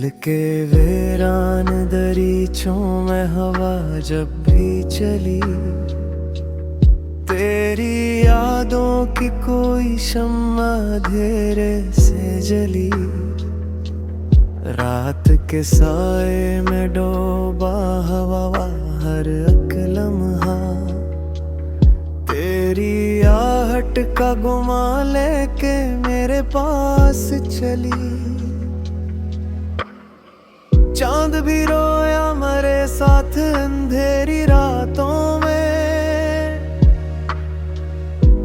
के वीरान दरीचों में हवा जब भी चली, तेरी यादों की कोई शम्मा अंधेरे से जली। रात के साए में डूबा हवा हर एक लम्हा, तेरी आहट का गुमा लेके मेरे पास चली। चांद भी रोया मेरे साथ अंधेरी रातों में,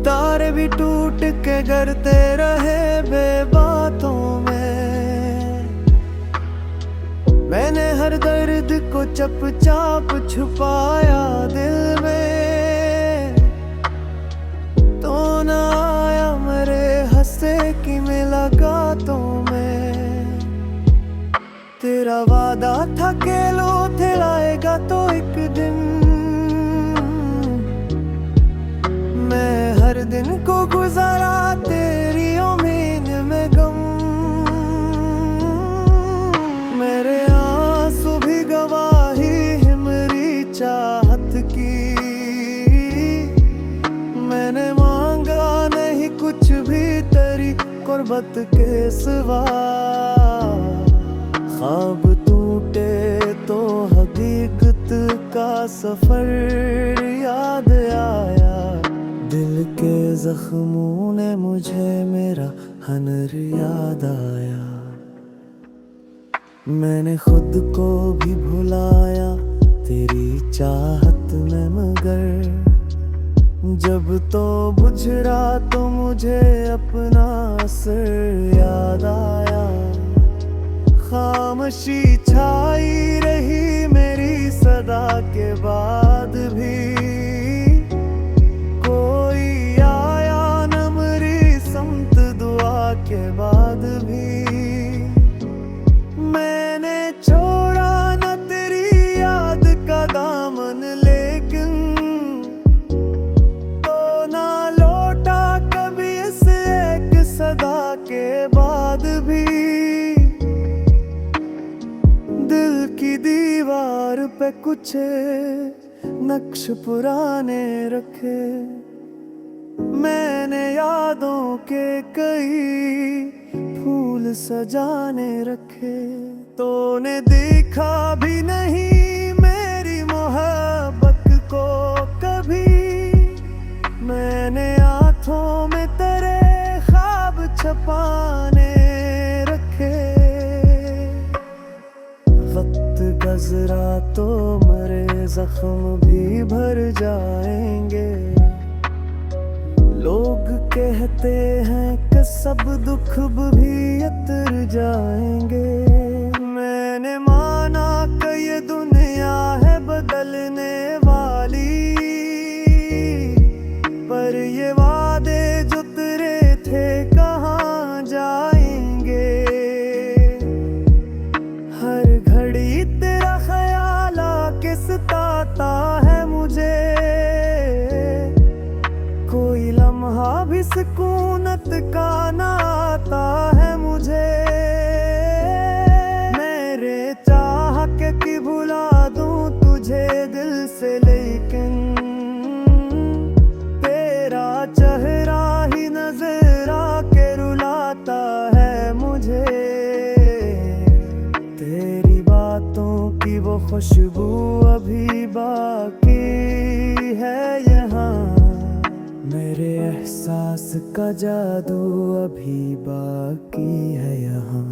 तारे भी टूट के गिरते रहे बेबातों में। मैंने हर दर्द को चुपचाप छुपाया दिल में, तो न आया मेरे हंसे की मुलाकातों में। तेरा वादा था के लो लाएगा तो एक दिन, मैं हर दिन को गुजारा तेरी उम्मीद में गम। मेरे आंसू भी गवाही है मेरी चाहत की, मैंने मांगा नहीं कुछ भी तेरी कुर्बत के सिवा। ख्वाब टूटे तो हकीकत का सफर याद आया, दिल के जख्मों ने मुझे मेरा हनर याद आया। मैंने खुद को भी भुलाया तेरी चाहत में, मगर जब तो बुझ रहा तो मुझे अपना असर याद आया। खामोशी छाई रही मेरी सदा के बाद भी, कोई आया न मेरी समत दुआ के बाद भी। मैंने छोड़ा न तेरी याद का दामन, लेकिन तो ना लौटा कभी इस एक सदा के बाद भी। दिल की दीवार पे कुछ नक्श पुराने रखे, मैंने यादों के कई फूल सजाने रखे। तूने देखा भी नहीं मेरी मोहब्बत को कभी, मैंने आँखों में तेरे ख्वाब छुपाने रखे। वक्त गुजरा तो मरे जख्म भी भर जाएंगे, लोग कहते हैं कि सब दुख भी उतर जाएंगे। मैंने माना कि ये दुनिया है बदलने वाली, पर ये वादे जो तेरे थे कहाँ जाएंगे। हर घड़ी तेरा ख्याल आके सताता है मुझे, कोई लम्हा भी सुकूनत का ना आता है मुझे। मेरे चाह के कि भुला दूं तुझे दिल से, लेकिन तेरा चेहरा ही नजर आके रुलाता है मुझे। तेरी बातों की वो खुशबू अभी बाकी है यहाँ, मेरे एहसास का जादू अभी बाकी है यहाँ।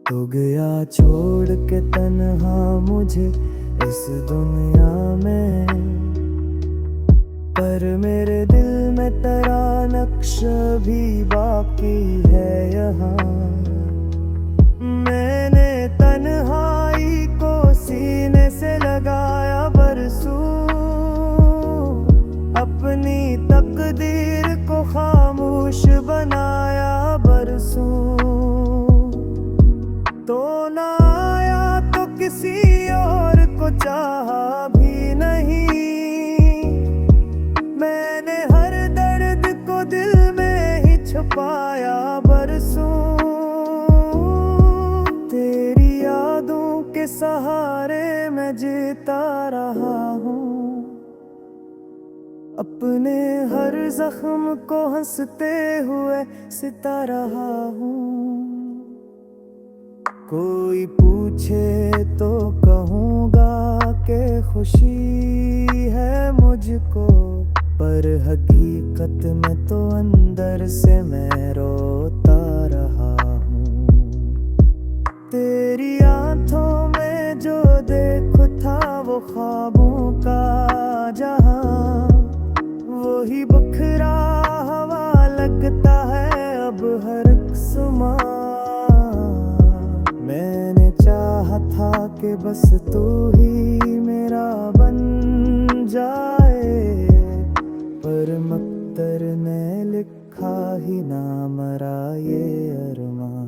तो गया छोड़ के तन्हा मुझे इस दुनिया में, पर मेरे दिल में तेरा नक्श भी बाकी है यहाँ। मैंने तन्हाई को सीने से लगाया बरसों, अपनी तकदीर को खामोश बनाया बरसों। तो ना आया तो किसी और को चाहा भी नहीं, मैंने हर दर्द को दिल में ही छुपाया बरसों। मैं जीता रहा हूँ। अपने हर जख्म को हंसते हुए सिता रहा हूँ। कोई पूछे तो कहूँगा कि खुशी है मुझको, पर हकीकत में तो अंदर से मैं रोता रहा हूँ। तेरी आंखों में जो देखो था वो ख्वाबों का जहां, वही बखरा हवा लगता है अब हर एक सुमा। मैंने चाहा था कि बस तू ही मेरा बन जाए, पर मक़दर ने लिखा ही ना मरा ये अरमां।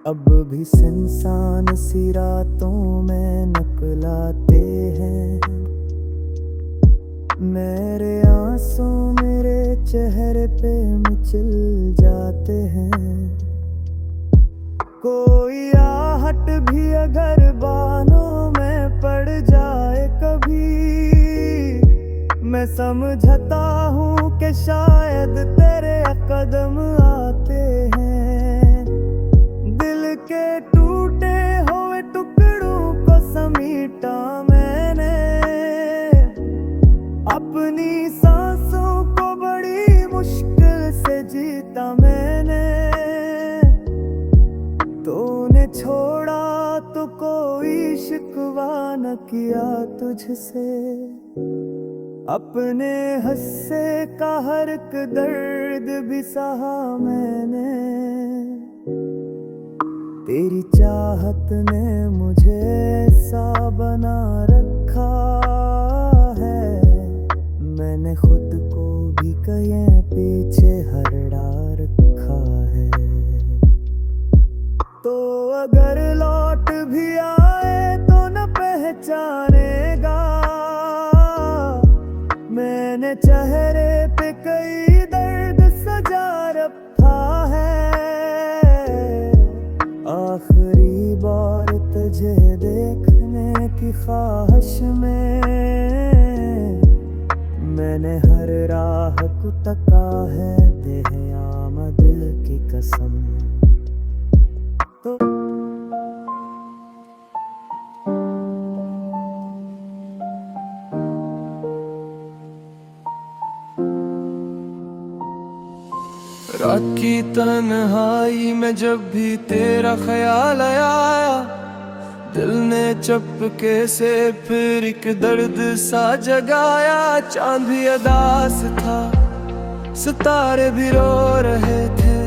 अब भी इंसान सी रातों में नकलाते हैं, मेरे आंसू मेरे चेहरे पे मिचल जाते हैं। कोई आहट भी अगर बाहों में पड़ जाए कभी, मैं समझता हूँ कि शायद तेरे कदम आते हैं। दिल के टूटे हुए टुकड़ों को समेटा मैंने, अपनी सांसों को बड़ी मुश्किल से जीता मैंने। तूने छोड़ा तो कोई शिकवा न किया तुझसे, अपने हस्से का हर एक दर्द भी सहा मैंने। तेरी चाहत ने मुझे ऐसा बना रखा है, मैंने खुद को भी कहीं पीछे हटा रखा है। तो अगर लौट भी आए तो न पहचानेगा, मैंने चेहरे पे कई दर्द सजा रखा है। आखिरी बार तुझे देखने की ख्वाहिश में मैंने हर राह को तका है, देह आमद की कसम। तो रात की तन्हाई में जब भी तेरा ख्याल आया, दिल ने चपके से फिर एक दर्द सा जगाया। चांद भी अदास था, सितारे भी रो रहे थे,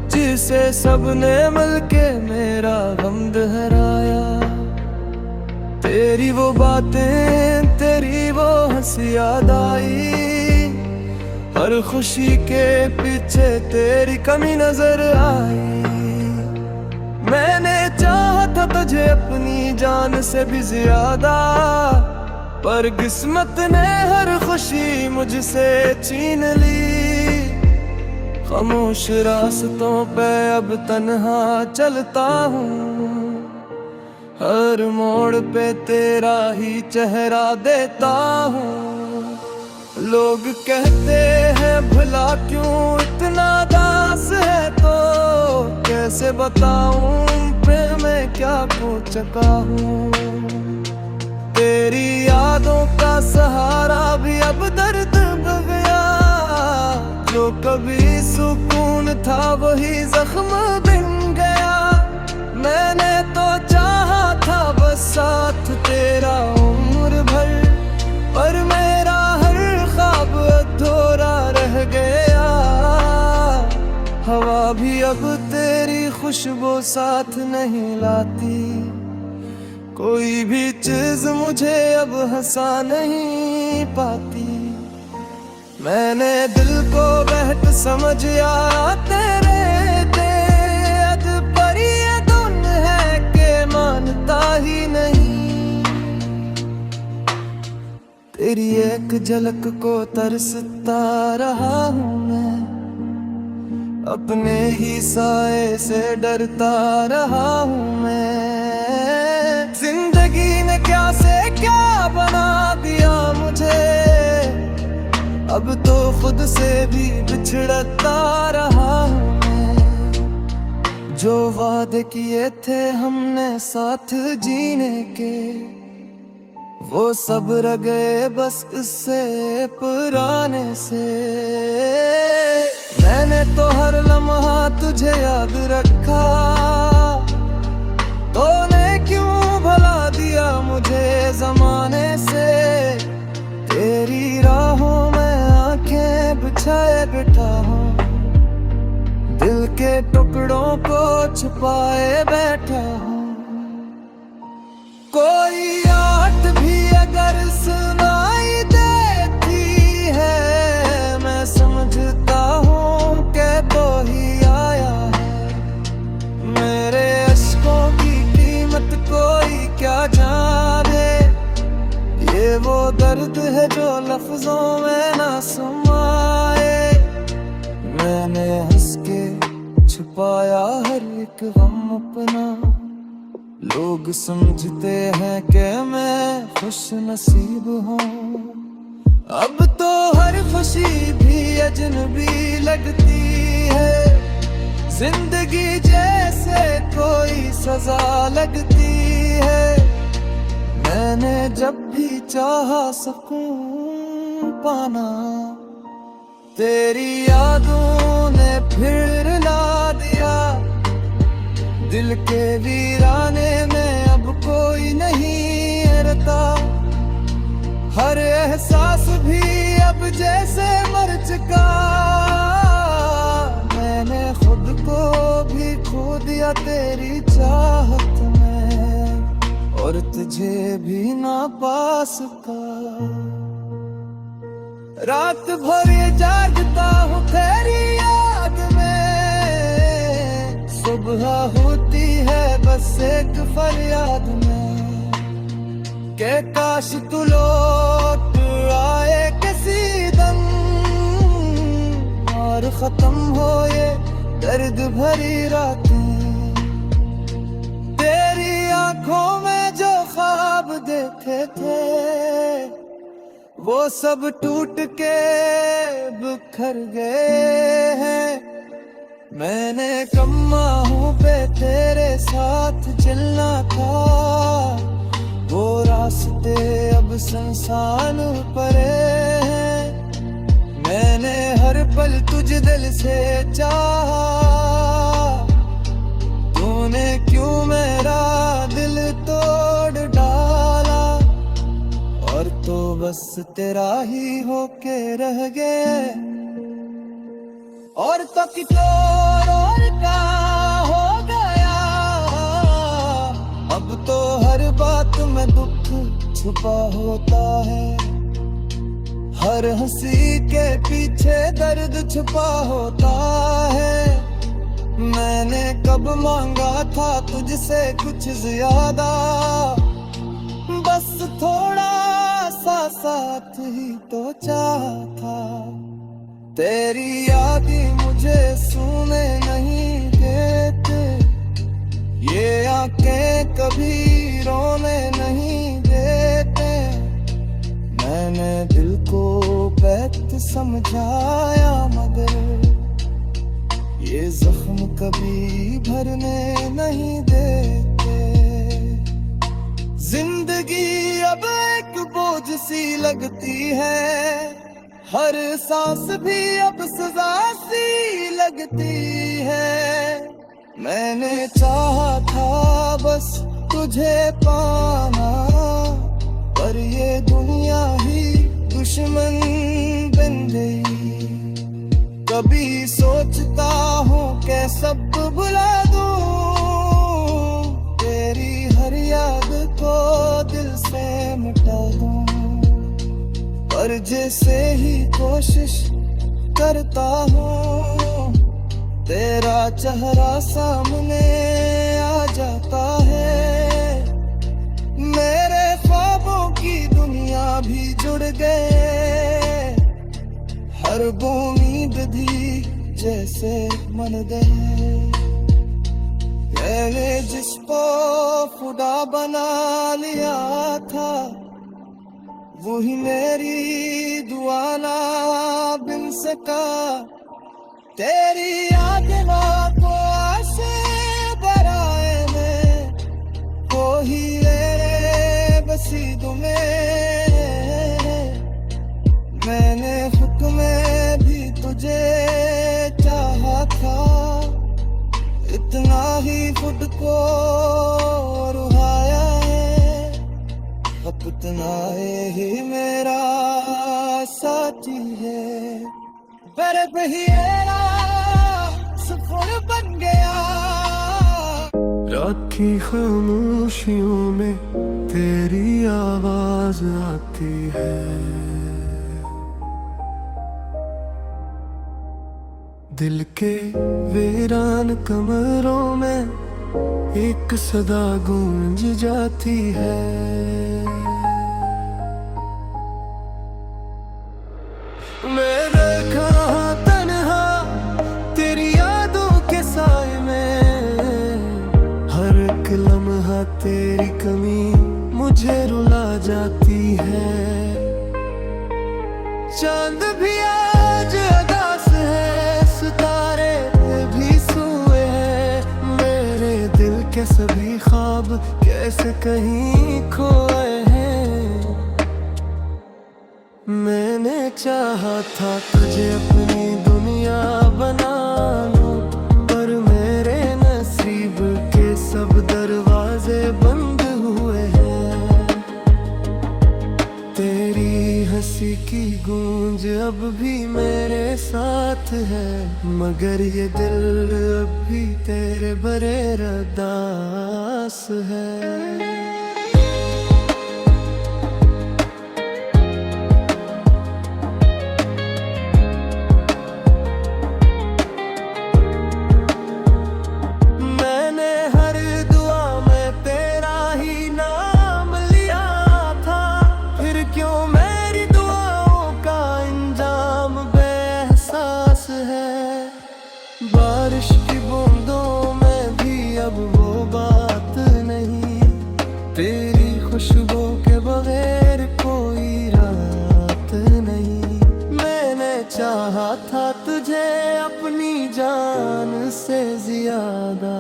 जिसे सबने मिलके मेरा गम दोहराया। तेरी वो बातें, तेरी वो हंसी याद आई, हर खुशी के पीछे तेरी कमी नजर आई। मैंने चाहा था तुझे अपनी जान से भी ज्यादा, पर किस्मत ने हर खुशी मुझसे छीन ली। खामोश रास्तों पे अब तन्हा चलता हूँ, हर मोड़ पे तेरा ही चेहरा देता हूँ। लोग कहते हैं भला क्यों इतना दास है, तो कैसे बताऊं पे मैं क्या खो चुका हूँ। तेरी यादों का सहारा भी अब दर्द बन गया, जो कभी सुकून था वही जख्म बन गया। मैंने तो चाहा था बस साथ तेरा उम्र भर, पर मेरा ख्वाब अधूरा रह गया। हवा भी अब तेरी खुशबू साथ नहीं लाती, कोई भी चीज मुझे अब हंसा नहीं पाती। मैंने दिल को बहत समझा तेरे दे, अज पर ये धुन है कि मानता ही नहीं। तेरी एक झलक को तरसता रहा हूँ मैं, अपने ही साए से डरता रहा हूँ मैं। जिंदगी जिंदगी ने क्या से क्या बना दिया मुझे, अब तो खुद से भी बिछड़ता रहा हूँ मैं। जो वादे किए थे हमने साथ जीने के, वो सब रह गए बस इससे पुराने से। मैंने तो हर लम्हा तुझे याद रखा, तूने क्यों भला दिया मुझे जमाने से। तेरी राहों में आंखें बिछाए बैठा हूँ, दिल के टुकड़ों को छुपाए बैठा हूँ। कोई आट भी अगर सुनाई देती है, मैं समझता हूँ कि तो ही आया है। मेरे अश्कों की कीमत कोई क्या जाने, ये वो दर्द है जो लफ्जों में ना समाए। मैंने हंस के छुपाया हर एक गम अपना, लोग समझते हैं कि मैं खुश नसीब हूँ। अब तो हर खुशी भी अजनबी लगती है, जिंदगी जैसे कोई सजा लगती है। मैंने जब भी चाहा सुकून पाना, तेरी यादों ने फिर ला दिया। दिल के वीराने में अब कोई नहीं रहता, हर एहसास भी अब जैसे मर चुका। मैंने खुद को भी खो दिया तेरी चाहत में, और तुझे भी ना पा सका। रात भर ये जागता हूँ तेरी याद में, सुबह होती है बस एक फरियाद में, के काश तू लौट आए किसी दम, और खत्म हो ये दर्द भरी रातें। तेरी आंखों में जो ख्वाब देखे थे, वो सब टूट के बिखर गए हैं। मैंने कम्माहू पे तेरे साथ चलना था, वो रास्ते अब संसान पड़े हैं। मैंने हर पल तुझ दिल से चाहा, तूने क्यों मेरा दिल तोड़ डाला। और तो बस तेरा ही होके रह गए, और तो कितोर और का हो गया। अब तो हर बात में दुख छुपा होता है, हर हंसी के पीछे दर्द छुपा होता है। मैंने कब मांगा था तुझसे कुछ ज्यादा, बस थोड़ा सा साथ ही तो चाहा था। तेरी यादें मुझे सोने नहीं देते, ये आंखें कभी रोने नहीं देते। मैंने दिल को बैठ समझाया मगर ये जख्म कभी भरने नहीं देते। जिंदगी अब एक बोझ सी लगती है, हर सांस भी अब सजा सी लगती है। मैंने चाहा था बस तुझे पाना, पर ये दुनिया ही दुश्मन बन गई। कभी सोचता हूँ कि सब भुला दूँ, तेरी हर याद को दिल से मिटा दूँ, पर जैसे ही कोशिश करता हूँ, तेरा चेहरा सामने आ जाता है। मेरे ख्वाबों की दुनिया भी जुड़ गए, हर उम्मीद भी जैसे मन गए। मैंने जिसको खुदा बना लिया था, वही मेरी दुआ ना बिन सका। तेरी यादें को आसे बराए में हो ही बसी तुम्हें। मैंने खुद में भी तुझे चाहा था, इतना ही खुद को रुहाया है। अब इतना ही मेरा साथी है, पर बहिएरा सफर बन गया। रात की खामोशियों में तेरी आवाज आती है, दिल के वीरान कमरों में एक सदा गूंज जाती है। मैं बैठा तन्हा तेरी यादों के साए में, हर एक लम्हा तेरी कमी मुझे रुला जाती है। चांद भी आज अदास है, सितारे भी सोए हैं, मेरे दिल के सभी ख्वाब कैसे कहीं खोए हैं। मैंने चाहा था तुझे अपनी दुनिया बना लूं, पर मेरे नसीब के सब दरवाजे बंद हुए हैं। तेरी हंसी की गूंज अब भी मेरे साथ है, मगर ये दिल अब भी तेरे बरे रदास है। बारिश की बूंदों में भी अब वो बात नहीं, तेरी खुशबू के बगैर कोई रात नहीं। मैंने चाहा था तुझे अपनी जान से ज्यादा,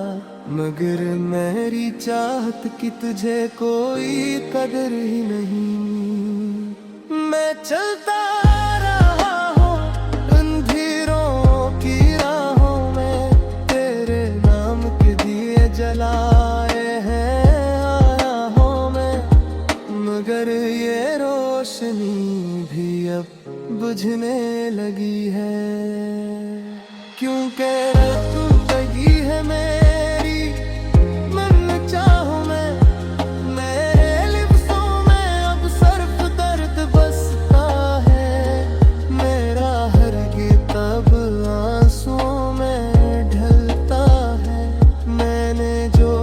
मगर मेरी चाहत की तुझे कोई कदर ही नहीं। मैं चलता जलाए हैं आया हूँ मैं, मगर ये रोशनी भी अब बुझने लगी है। क्योंकि तू लगी है मेरी मन चाहूँ मैं, मेरे लिप्सों में अब सर्फ दर्द बसता है। मेरा हर गीत अब आंसुओं में ढलता है। मैंने जो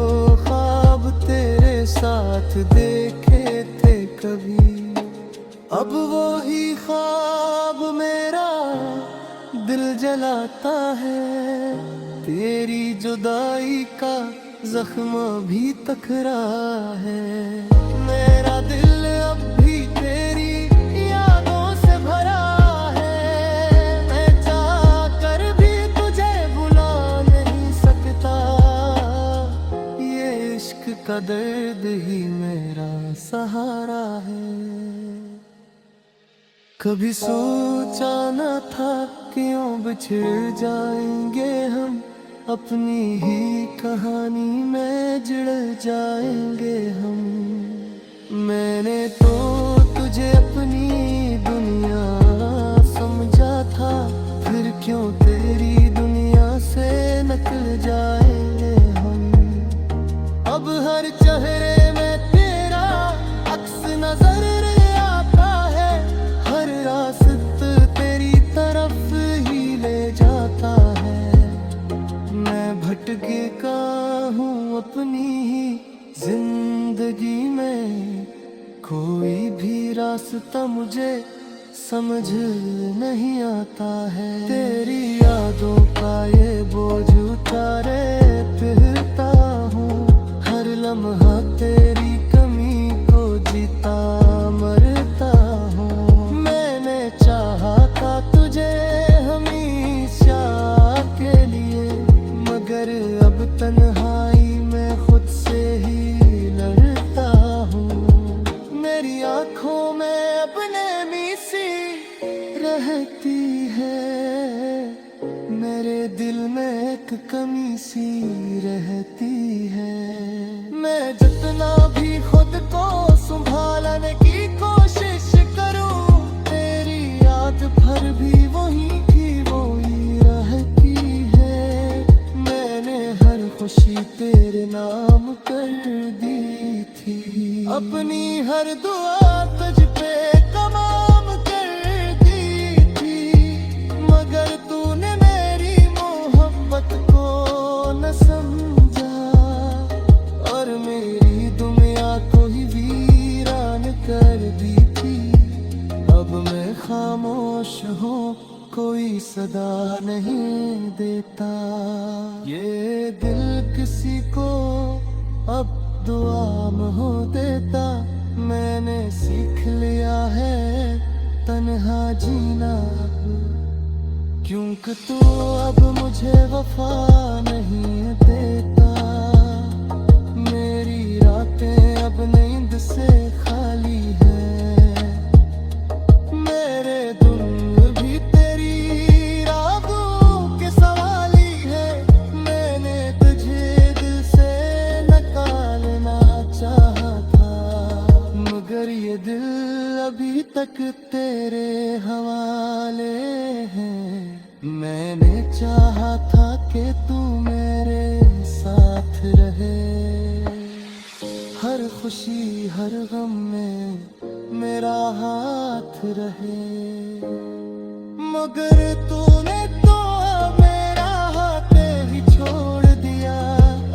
ख्वाब तेरे साथ देखे थे कभी, अब वो ही ख्वाब मेरा दिल जलाता है। तेरी जुदाई का जख्म भी तक रहा है, मेरा दिल अब भी तेरी यादों से भरा है। मैं चाह कर भी तुझे भुला नहीं सकता, ये इश्क का दर्द ही मेरा सहारा है। कभी सोचा न था कि यूं बिछड़ जाएंगे हम, अपनी ही कहानी में जुड़ जाएंगे हम। मैंने तो तुझे अपनी दुनिया समझा था, फिर क्यों तेरी दुनिया से निकल जाएंगे हम। अब हर चेहरे में तेरा अक्स नजर आता है, हर रास्ता तेरी तरफ ही ले जाता है। मैं भटके का हूँ अपनी ही जिंदगी में, कोई भी रास्ता मुझे समझ नहीं आता है। तेरी यादों का ये बोझ उतारे फिरता मैं जितना भी खुद को संभालने की कोशिश करूं, तेरी याद भर भी वही की वही रहती है। मैंने हर खुशी तेरे नाम कर दी थी, अपनी हर दुआ तुझ पे कमाम कर दी थी, मगर तूने मेरी मोहब्बत को न समझा और मेरी दुनिया को ही वीरान कर दी थी। अब मैं खामोश हूँ, कोई सदा नहीं देता, ये दिल किसी को अब दुआ हो देता। मैंने सीख लिया है तन्हा जीना अब, क्योंकि तू अब मुझे वफा नहीं देता। मेरी रातें अब नींद से खाली है, मेरे दिन भी तेरी रातों के सवाली है। मैंने तुझे दिल से निकालना चाहा था, मगर ये दिल अभी तक तेरे हवाले है। मैंने चाहा था कि तू मेरे साथ रहे, हर खुशी हर गम में मेरा हाथ रहे, मगर तूने तो मेरा हाथ ही छोड़ दिया।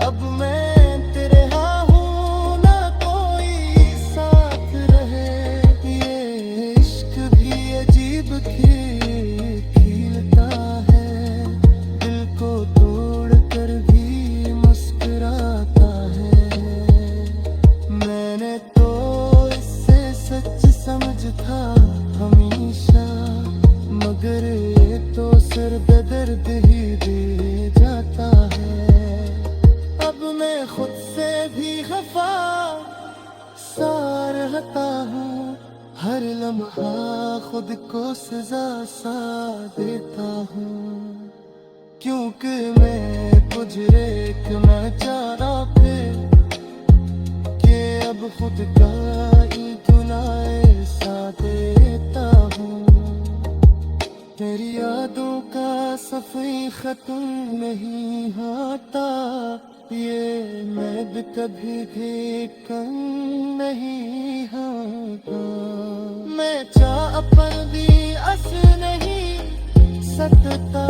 अब मैं तेरे हाँ हूँ, ना कोई साथ रहे। ये इश्क भी अजीब खिलता है, दिल को तोड़ कर भी मुस्कुराता है। मैंने तो इससे सच समझ था हमेशा, मगर ये तो सिर बेदर्द ही दे जाता है। अब मैं खुद से भी खफा सा रहता हूँ, हर लम्हा खुद को सजा सा देता हूँ, क्योंकि मैं गुजरे कि मैं चारा पे कि अब खुद का ही गुनाह सा देता हूँ। तेरी यादों का सफर खत्म नहीं होता, ये मैं भी कभी भी कम नहीं होता। मैं चाह पर भी अस नहीं सकता,